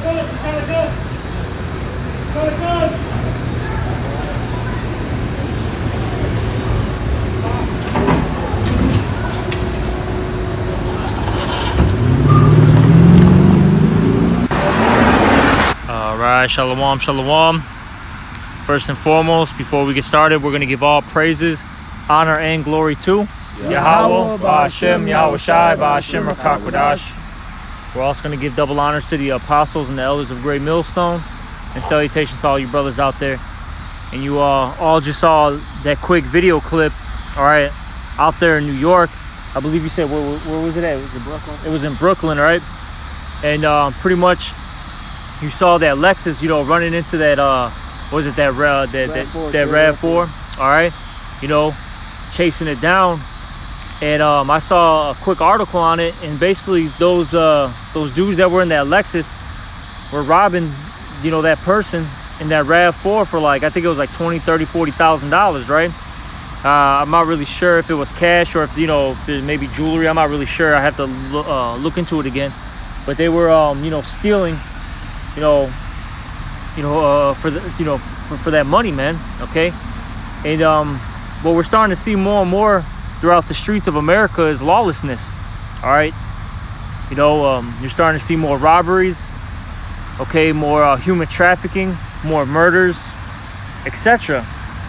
All right, shalom, shalom. First and foremost, before we get started, we're going to give all praises, honor, and glory to Yahweh, Ba'ashem, Yahweh Shai, Ba'ashem, Rakakwadash. We're also going to give double honors to the apostles and the elders of Great Millstone, and salutations to all you brothers out there. And you all just saw that quick video clip, all right, out there in New York. I believe you said, where was it at? It was in Brooklyn. It was in Brooklyn, right? And pretty much you saw that Lexus, you know, running into that, what was it, that RAV4, all right, you know, chasing it down. And I saw a quick article on it, and basically those dudes that were in that Lexus were robbing, you know, that person in that RAV4 for like, I think it was like $20,000, $30,000, $40,000, right? I'm not really sure if it was cash or if, you know, if it maybe jewelry. I'm not really sure. I have to look into it again. But they were, you know, stealing, for the, you know, for that money, man. Okay, and what we're starting to see more and more throughout the streets of America is lawlessness. All right, you know, you're starting to see more robberies. Okay, more human trafficking, more murders, etc.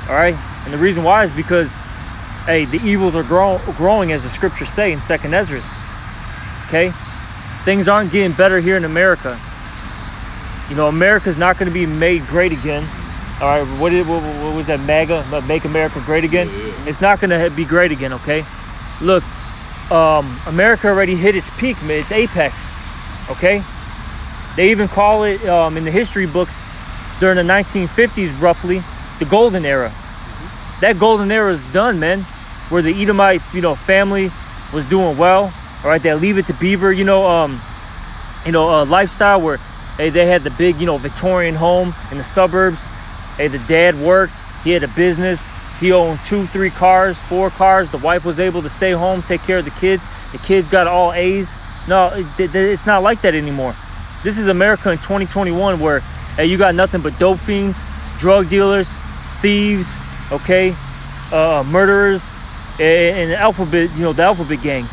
All right, and the reason why is because, hey, the evils are growing, as the scriptures say in 2nd Ezra. Okay, things aren't getting better here in America. You know, America's not going to be made great again. All right, what was that, MAGA, Make America Great Again? Yeah. It's not going to be great again, okay? Look, America already hit its peak, its apex, okay? They even call it, in the history books, during the 1950s, roughly, the golden era. That golden era is done, man, where the Edomite, you know, family was doing well, all right? That Leave It to Beaver, lifestyle where, hey, they had the big, you know, Victorian home in the suburbs. Hey, the dad worked. He had a business. He owned 2, 3 cars, 4 cars. The wife was able to stay home, take care of the kids. The kids got all A's. No, it's not like that anymore. This is America in 2021 where, hey, you got nothing but dope fiends, drug dealers, thieves, okay, murderers, and the alphabet, you know, the alphabet gang.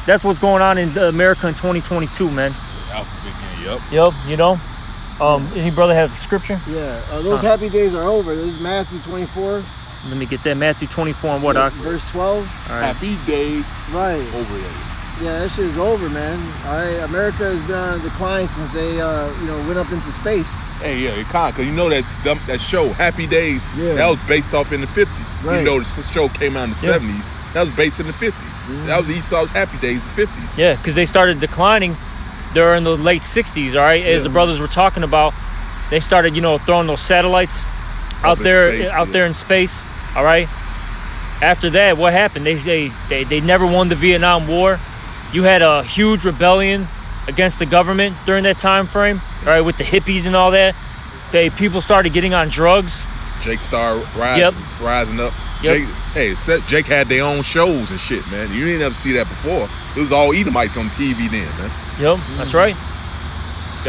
That's what's going on in America in 2022, man. Alphabet gang. Yep, you know. Any brother have scripture? Yeah, those happy days are over. This is Matthew 24. Let me get that. Matthew 24 and what? Verse 12. All right. Happy days. Right. Over there. Yeah, that shit is over, man. All right, America has been on a decline since they, went up into space. Hey, yeah, it can't, cause you know that show, Happy Days, that was based off in the 50s. Right. You know, the show came out in the 70s. That was based in the 50s. Mm-hmm. That was Esau's Happy Days, the 50s. Yeah, because they started declining during the late 60s, all right? As the brothers were talking about, they started, you know, throwing those satellites out there in space, all right? After that, what happened? They never won the Vietnam War. You had a huge rebellion against the government during that time frame, all right, with the hippies and all that. People started getting on drugs. Jake started rising up. Yep. Jake had their own shows and shit, man. You didn't ever see that before. It was all Edomites on TV then, man. Yep, that's right.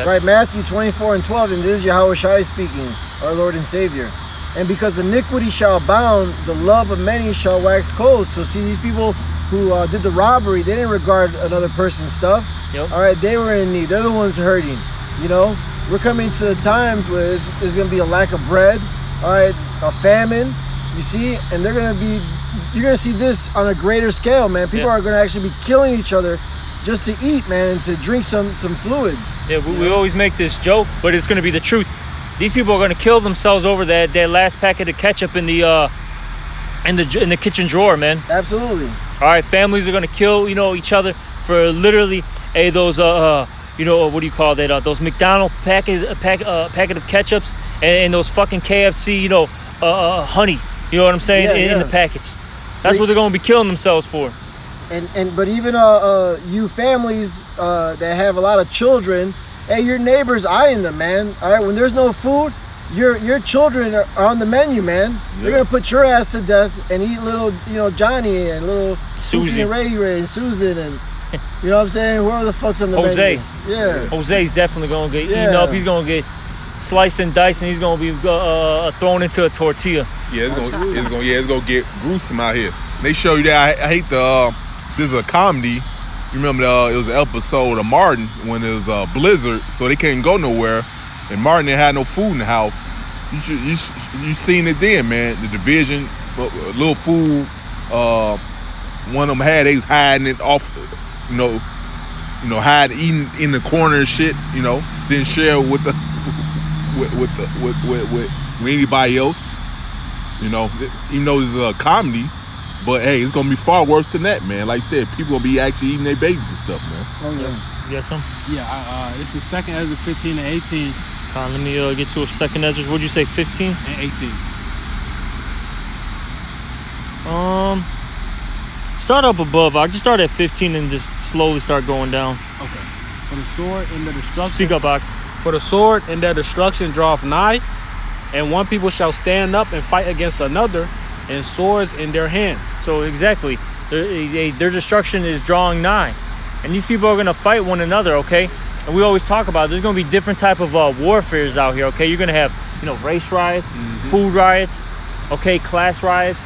Right, Matthew 24 and 12, and this is Yahweh Shai speaking, our Lord and Savior. And because iniquity shall abound, the love of many shall wax cold. So see, these people who did the robbery, they didn't regard another person's stuff. Yep. All right, they were in need. They're the ones hurting. You know, we're coming to times where there's going to be a lack of bread. All right, a famine. You see, and you're going to see this on a greater scale, man. People are going to actually be killing each other just to eat, man, and to drink some fluids. Yeah, we always make this joke, but it's going to be the truth. These people are going to kill themselves over that last packet of ketchup in the kitchen drawer, man. Absolutely. All right, families are going to kill, you know, each other for literally those what do you call that? Those McDonald's packet of ketchups and those fucking KFC, honey. You know what I'm saying? In the packets. That's what they're going to be killing themselves for. But even you families that have a lot of children, hey, your neighbor's eyeing them, man. All right, when there's no food, your children are on the menu, man. They're gonna put your ass to death and eat little, Johnny and little Susie and Ray and Susan and You know what I'm saying? Whoever the fuck's on the Jose. menu. Yeah. Jose's definitely gonna get eaten Yeah. up. He's gonna get sliced and diced, and he's gonna be thrown into a tortilla. Yeah, it's gonna get gruesome out here. They show you that. I hate the. This is a comedy. You remember it was an episode of Martin when it was a blizzard, so they couldn't go nowhere, and Martin didn't have no food in the house. You seen it then, man. The division, little food. One of them had, they was hiding it off, hiding, eating in the corner and shit. Didn't share with the with anybody else. Even though this is a comedy. But hey, it's gonna be far worse than that, man. Like I said, people gonna be actually eating their babies and stuff, man. Oh yeah. Yes, some? Yeah, it's the second Ezra 15 and 18. Let me get to a second Ezra. What'd you say, 15? And 18. Start up above. I just start at 15 and just slowly start going down. Okay. For the sword and the destruction. Speak up, Ak. For the sword and their destruction draweth nigh, and one people shall stand up and fight against another, and swords in their hands. So exactly, their destruction is drawing nigh, and these people are gonna fight one another. Okay, and we always talk about there's gonna be different type of warfares out here. Okay, you're gonna have race riots, food riots, okay, class riots,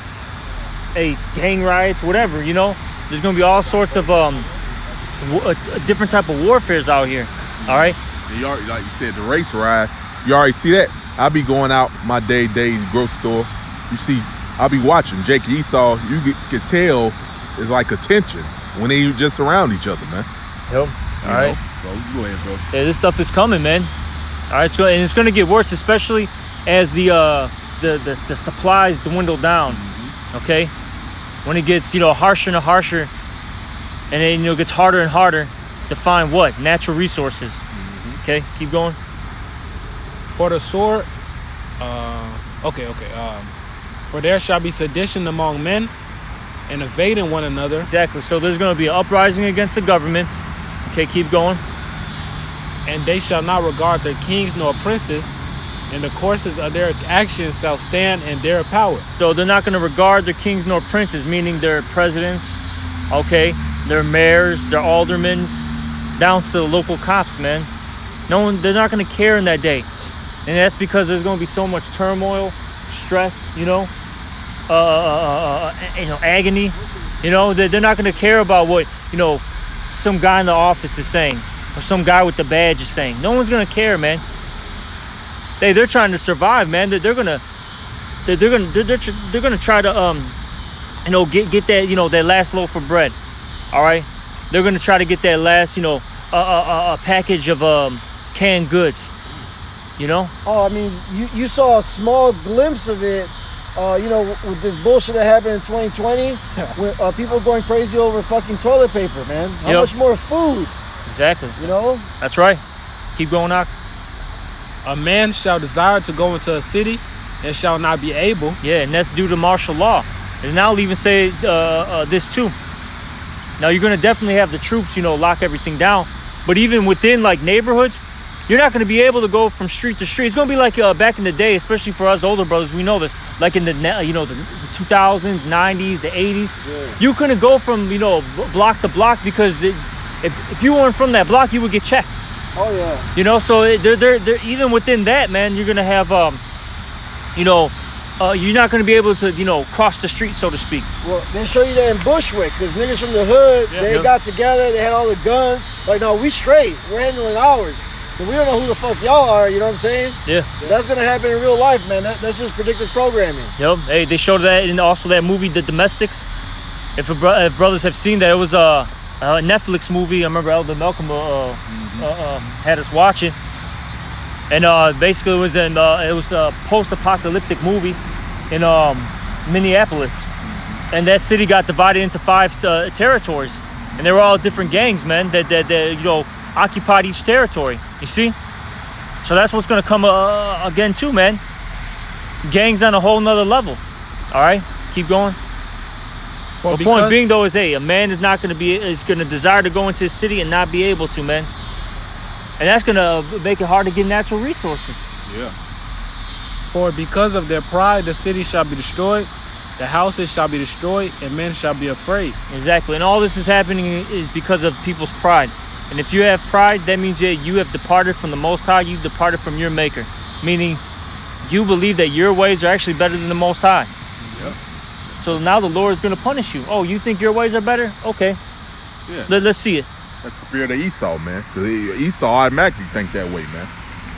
gang riots, whatever. There's gonna be all sorts of different type of warfares out here. All right. And you already, like you said, the race riot. You already see that. I be going out my day grocery store. You see. I'll be watching Jake and Esau. You can tell it's like a tension when they just around each other, man. Yep. All right. So go ahead, bro. Yeah, this stuff is coming, man. All right, and it's going to get worse, especially as the supplies dwindle down. Okay, when it gets harsher and harsher, and then it gets harder and harder to find what natural resources. Okay, keep going. For the sword, for there shall be sedition among men, and evading one another. Exactly. So there's going to be an uprising against the government. Okay, keep going. And they shall not regard their kings nor princes, and the courses of their actions shall stand in their power. So they're not going to regard their kings nor princes, meaning their presidents, okay, their mayors, their aldermen, down to the local cops, man. They're not going to care in that day. And that's because there's going to be so much turmoil, stress, agony. They're not going to care about what some guy in the office is saying or some guy with the badge is saying. No one's going to care, man. They're trying to survive, man. They're gonna try to get that that last loaf of bread. All right, they're gonna try to get that last a package of canned goods. Oh, I mean, you saw a small glimpse of it, with this bullshit that happened in 2020, when people going crazy over fucking toilet paper, man. How much more food? Exactly. That's right. Keep going, Knock. A man shall desire to go into a city and shall not be able. Yeah, and that's due to martial law. And now I'll even say this too. Now you're gonna definitely have the troops, lock everything down. But even within like neighborhoods, you're not gonna be able to go from street to street. It's gonna be like back in the day, especially for us older brothers. We know this. Like in the the 2000s, 90s, the 80s, yeah. You couldn't go from block to block because if you weren't from that block, you would get checked. Oh yeah. So they're even within that, man. You're gonna have you're not gonna be able to cross the street, so to speak. Well, they show you that in Bushwick, because niggas from the hood, they got together, they had all the guns. Like, no, we straight. We're handling ours. But we don't know who the fuck y'all are, you know what I'm saying? Yeah. That's gonna happen in real life, man. That's just predictive programming. Yep. Hey, they showed that in also that movie, The Domestics. If brothers have seen that, it was a Netflix movie. I remember Elder Malcolm had us watching, and basically it was a post-apocalyptic movie in Minneapolis, and that city got divided into 5 territories, and they were all different gangs, man. That occupied each territory. You see, so that's what's gonna come again too, man. Gangs on a whole nother level. All right, keep going. The point being though is, a man is gonna desire to go into a city and not be able to, man. And that's gonna make it hard to get natural resources. Yeah. For because of their pride, the city shall be destroyed, The houses shall be destroyed, and men shall be afraid. Exactly. And all this is happening is because of people's pride. And if you have pride, that means that you have departed from the Most High. You've departed from your Maker. Meaning, you believe that your ways are actually better than the Most High. Yep. So now the Lord is going to punish you. Oh, you think your ways are better? Okay. Yeah. Let's see it. That's the spirit of Esau, man. Because Esau automatically think that way, man.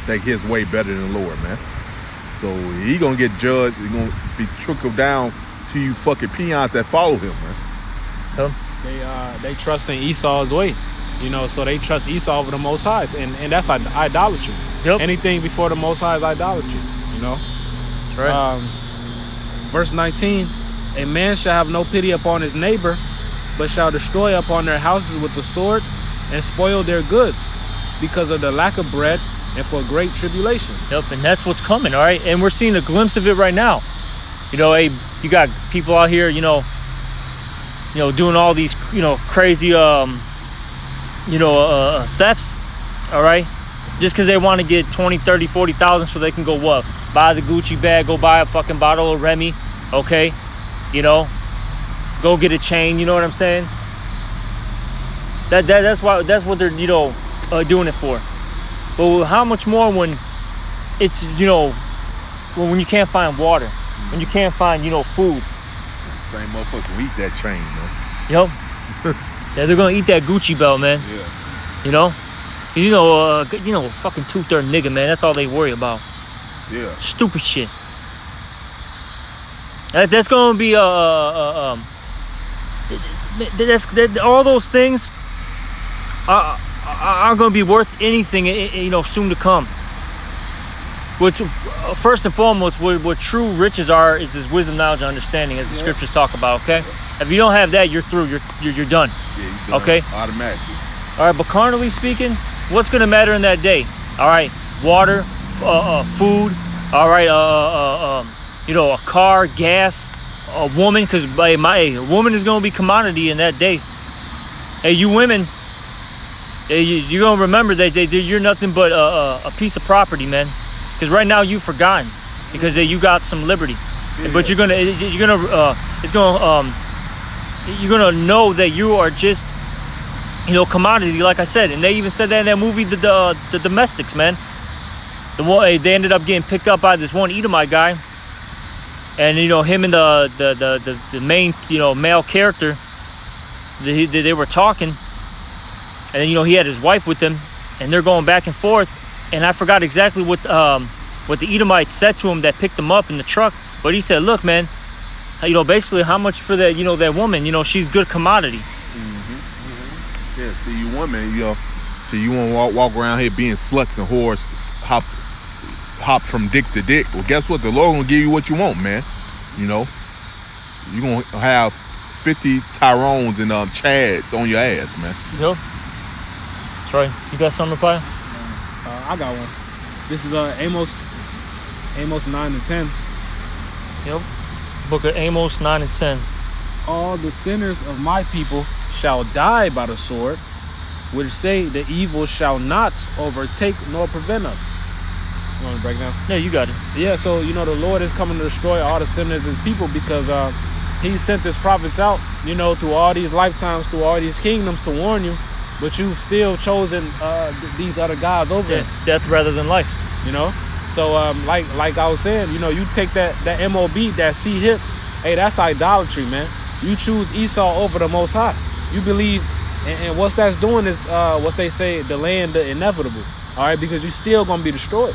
Think his way better than the Lord, man. So he gonna get judged. He gonna be trickled down to you fucking peons that follow him, man. They trust in Esau's way, you know. So they trust Esau over the Most High, and that's idolatry. Yep. Anything before the Most High is idolatry, you know. That's right. Verse 19: A man shall have no pity upon his neighbor, but shall destroy upon their houses with the sword, and spoil their goods, because of the lack of bread and for great tribulation. Yep, and that's what's coming, all right? And we're seeing a glimpse of it right now. You know, hey, you got people out here, you know, doing all these, crazy, thefts, all right? Just because they want to get 20, 30, 40,000 so they can go what? Buy the Gucci bag, go buy a fucking bottle of Remy, okay? Go get a chain, you know what I'm saying? That's what they're, doing it for. But how much more when it's, when you can't find water, when you can't find, food. Same motherfucker, we eat that chain, man. Yep. Yeah, they're gonna eat that Gucci belt, man. Yeah. Fucking two-third nigga, man. That's all they worry about. Yeah. Stupid shit. That's gonna be all those things are going to be worth anything, soon to come. Which, first and foremost, what true riches are is his wisdom, knowledge, and understanding, as the scriptures talk about. Okay, if you don't have that, you're through. You're done. Yeah, you're done. Okay, automatically. All right, but carnally speaking, what's going to matter in that day? All right, water, food. All right, a car, gas, a woman, because a woman is going to be commodity in that day. Hey, you women. You're going to remember that you're nothing but a piece of property, man. Because right now you've forgotten. Because you got some liberty. Yeah. But you're going to know that you are just, commodity, like I said. And they even said that in that movie, the Domestics, man. They ended up getting picked up by this one Edomite guy. And, him and the main, male character, they were talking. And then, he had his wife with him, and they're going back and forth. And I forgot exactly what the Edomite said to him that picked him up in the truck. But he said, look, man, basically how much for that, that woman, she's good commodity. Mm-hmm. Yeah, see, you women, so you want to walk around here being sluts and whores, hop from dick to dick. Well, guess what? The Lord going to give you what you want, man. You're going to have 50 Tyrones and Chads on your ass, man. Yep. That's right. You got something to play? I got one. This is Amos 9 and 10. Yep. Book of Amos 9 and 10. All the sinners of my people shall die by the sword, which say the evil shall not overtake nor prevent us. You want to break down? Yeah, you got it. Yeah, so the Lord is coming to destroy all the sinners as people because he sent his prophets out, through all these lifetimes, through all these kingdoms to warn you. But you've still chosen these other gods over it. Death rather than life. So like I was saying, you take that MOB, that C-hip, hey, that's idolatry, man. You choose Esau over the Most High. You believe, and what that's doing is what they say, delaying the inevitable. All right, because you're still gonna be destroyed.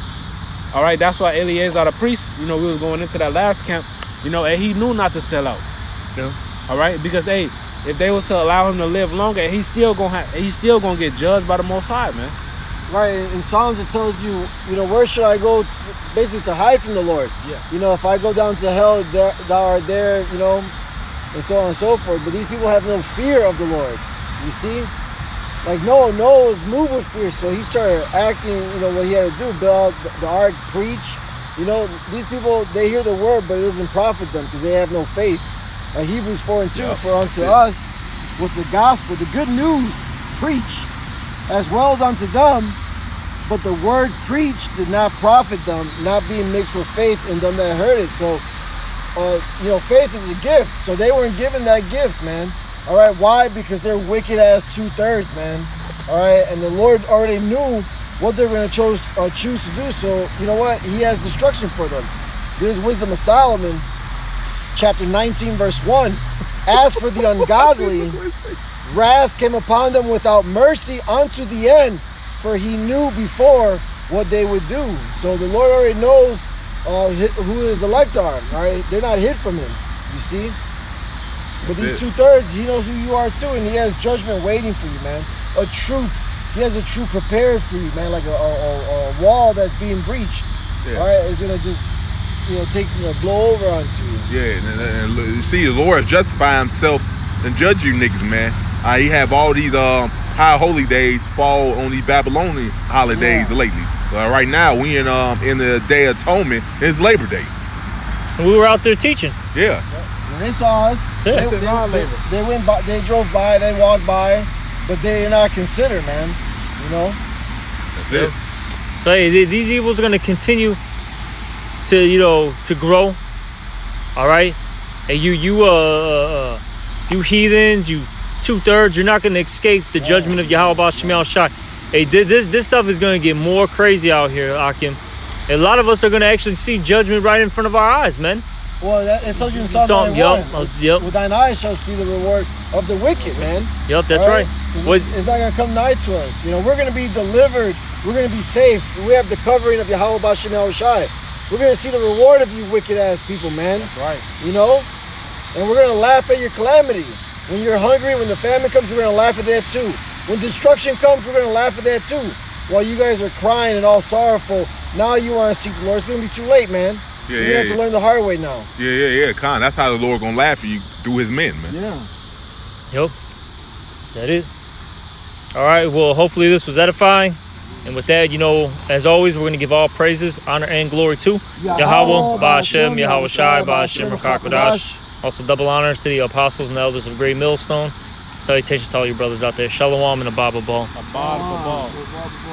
All right, that's why Eleazar the priest, we was going into that last camp, and he knew not to sell out. Yeah. All right, because hey, if they was to allow him to live longer, he's still gonna get judged by the Most High, man. Right, in Psalms it tells you, where should I go, basically to hide from the Lord. Yeah. If I go down to hell, thou art there, and so on and so forth. But these people have no fear of the Lord. You see, like Noah was moved with fear, so he started acting, what he had to do, build the ark, preach. These people, they hear the word, but it doesn't profit them because they have no faith. Hebrews 4 and 2, for unto us was the gospel, the good news, preached, as well as unto them, but the word preached did not profit them, not being mixed with faith in them that heard it. So faith is a gift. So they weren't given that gift, man. All right, why? Because they're wicked as 2/3, man. All right, and the Lord already knew what they're going to choose to do. So you know what? He has destruction for them. There's Wisdom of Solomon, chapter 19, verse 1. As for the ungodly, wrath came upon them without mercy unto the end, for he knew before what they would do. So the Lord already knows who his elect are. All right, they're not hid from him. You see. But these 2/3, he knows who you are too, and he has judgment waiting for you, man. He has a truth prepared for you, man, like a wall that's being breached. Yeah. All right, it's gonna just, blow over onto you. Yeah, and you see, the Lord justify himself and judge you niggas, man. He have all these high holy days fall on these Babylonian holidays lately. Right now, we in the Day of Atonement. It's Labor Day. And we were out there teaching. Yeah. And they saw us. Yeah. They went by. They drove by. They walked by, but they did not consider, man. You know. That's it. So hey, these evils are gonna continue to grow. All right, and you heathens, you 2/3, you're not gonna escape the judgment of Yahweh B'Shem Yahushua. Hey, this stuff is gonna get more crazy out here, Akim. A lot of us are gonna actually see judgment right in front of our eyes, man. Well, it tells you in Psalm 91. Yep. With thine eyes shall see the reward of the wicked, man. Yep, that's right. It's not gonna come nigh to us. We're gonna be delivered. We're gonna be safe. We have the covering of Yahweh B'Shem Yahushua. We're gonna see the reward of you wicked ass people, man. That's right. And we're gonna laugh at your calamity. When you're hungry, when the famine comes, we're gonna laugh at that too. When destruction comes, we're gonna laugh at that too. While you guys are crying and all sorrowful, now you want to seek the Lord. It's gonna be too late, man. You're gonna have to learn the hard way now. Yeah, Con. That's how the Lord gonna laugh at you through his men, man. Yeah. Yep. That is. All right. Well, hopefully this was edifying. And with that, as always, we're going to give all praises, honor, and glory to Yahweh, Ba'Shem, Yahweh Shai, Ba'Shem, Rakakwadash. Also double honors to the apostles and elders of Great Millstone. Salutations to all your brothers out there. Shalom and a Bible ball. A ball.